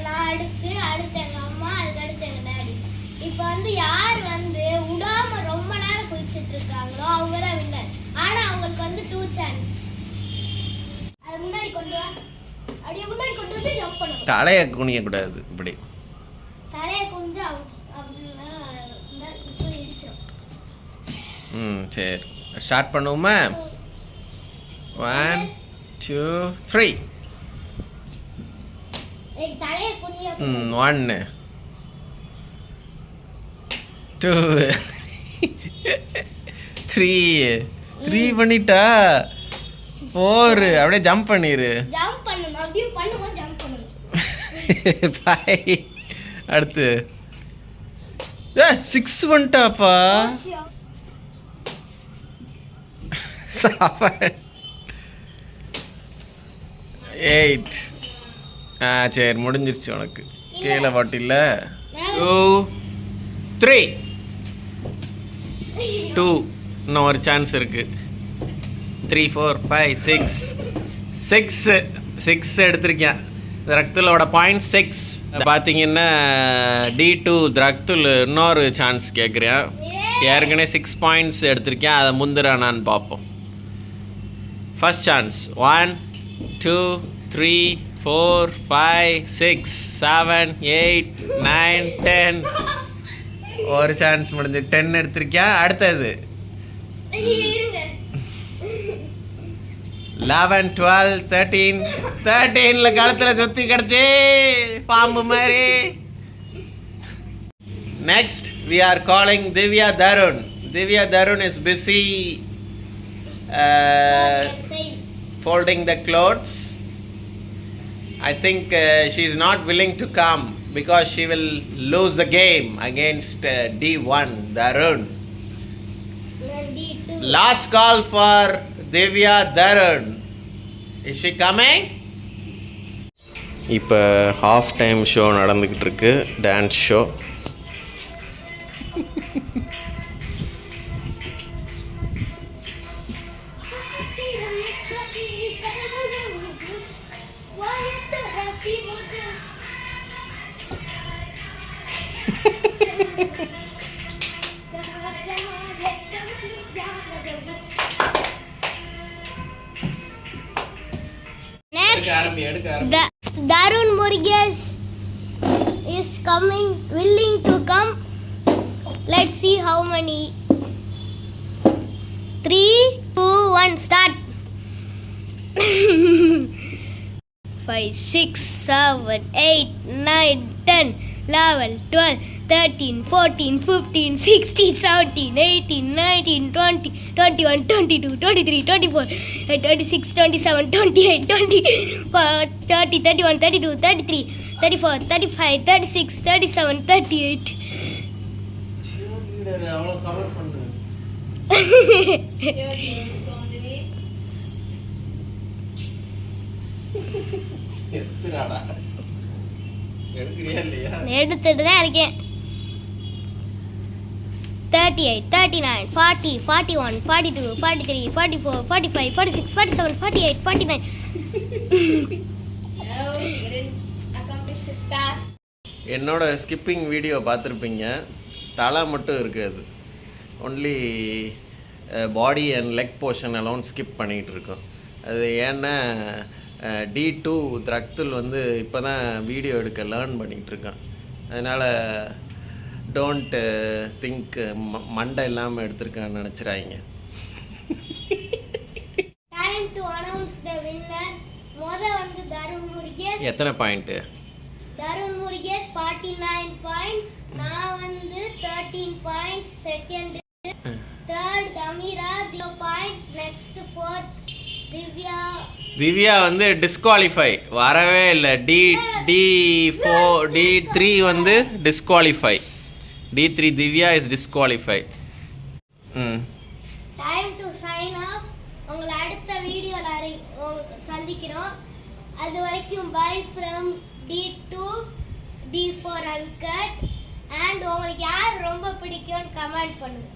நான் அடுத்து எங்க அம்மா, அதுக்கு அடுத்து எங்க டாடி. இப்போ வந்து யார் வந்து விடாம ரொம்ப நேரம் குளிச்சிட்டு இருக்காங்களோ அவங்க தான் வின்னர். ஆனா அவங்களுக்கு வந்து 2 சான்ஸ். அது முன்னாடி கொண்டு வா. அப்படியே முன்னாடி கொண்டு வந்து ஜம்ப் பண்ணணும். தலையை குனிய கூடாது. இப்படி தலையை குனிஞ்சு அப்படின்னா இப்போ இடிச்சிடும். சரி ஸ்டார்ட் பண்ணுவோமா? 1 2 3. தலையை குனிய 1 2 3 பண்ணிட்டா 4. அப்படியே ஜம்ப் பண்ணிரு. ஜம்ப் பண்ணணும். அப்படியே பண்ணுமா ஜம்ப் பண்ணணும். 5. அடுத்து 6 வந்துட்டாப்பா. 7 8. சரி முடிஞ்சிருச்சு உனக்கு. கீழே பாட்டில்ல 2 3 2. இன்னும் ஒரு சான்ஸ் இருக்கு. 3 4 5 6 எடுத்திருக்கேன். திரக்துலோட பாயிண்ட் 6. பார்த்தீங்கன்னா D2 திரக்துல் இன்னொரு சான்ஸ் கேட்குறேன். ஏற்கனவே 6 பாயிண்ட்ஸ் எடுத்திருக்கேன். அதை முந்துறானான்னு பார்ப்போம். First chance 1 2 3 4 5 6 7 8 9 10. ஒரு சான்ஸ் முடிஞ்சு 10 எடுத்திருக்கேன். அடுத்தது 11 12 13ல கழுத்துல சுத்தி கிடச்சி பாம்பு மாதிரி. Next we are calling Divya Darun. Divya Darun is busy folding the clothes. I think she is not willing to come because she will lose the game against D1 Darun. D2. Last call for Divya Darun. Is she coming? இப்போ half time show நடந்துக்கிட்டு இருக்கு. Dance show. Darun Murugesh is willing to come. Let's see how many. 3 2 1 start. 5 6 7 8 9 10 11 12 13 14 15 16 17 18 19 20 21 22 23 24 26 27 28 20 30 31 32 33 34 35 36 37 38. அவ்வளோ cover பண்ணு. எடுத்துறாடா. எடுக்கறியா இல்லையா? எடுத்துட்டு தான் இருக்கேன். 38 39 40 41 42 43 44 45 46 47 48 49. என்னோட ஸ்கிப்பிங் வீடியோ பார்த்துருப்பீங்க. தலை மட்டும் இருக்காது. Only body and leg portion எல்லாம் ஸ்கிப் பண்ணிகிட்டு இருக்கோம். அது ஏன்னா D2 திரக்துல் வந்து இப்போ தான் வீடியோ எடுக்க லேர்ன் பண்ணிகிட்டு இருக்கான். அதனால் டோன்ட் திங்க் மண்டை இல்லாமல் எடுத்திருக்கான்னு நினச்சிடாங்க. Time to announce the winner. வந்து தருண் முருகேஷ். எத்தனை பாயிண்ட்? தருண் முருகேஷ் 49 பாயிண்ட்ஸ். நான் வந்து 13 points. Second. Third Thamira 0 points. Next fourth Divya வந்து டிஸ்குவாலிஃபை வரவே இல்லை. D3 வந்து disqualify. D3 Divya is disqualify. Time to sign off. உங்களை அடுத்த வீடியோல சந்திக்கிறோம். அது வரைக்கும் by from D2 D4 uncut. And உங்களுக்கு யார் ரொம்ப பிடிக்கும்னு கமெண்ட் பண்ணுங்க.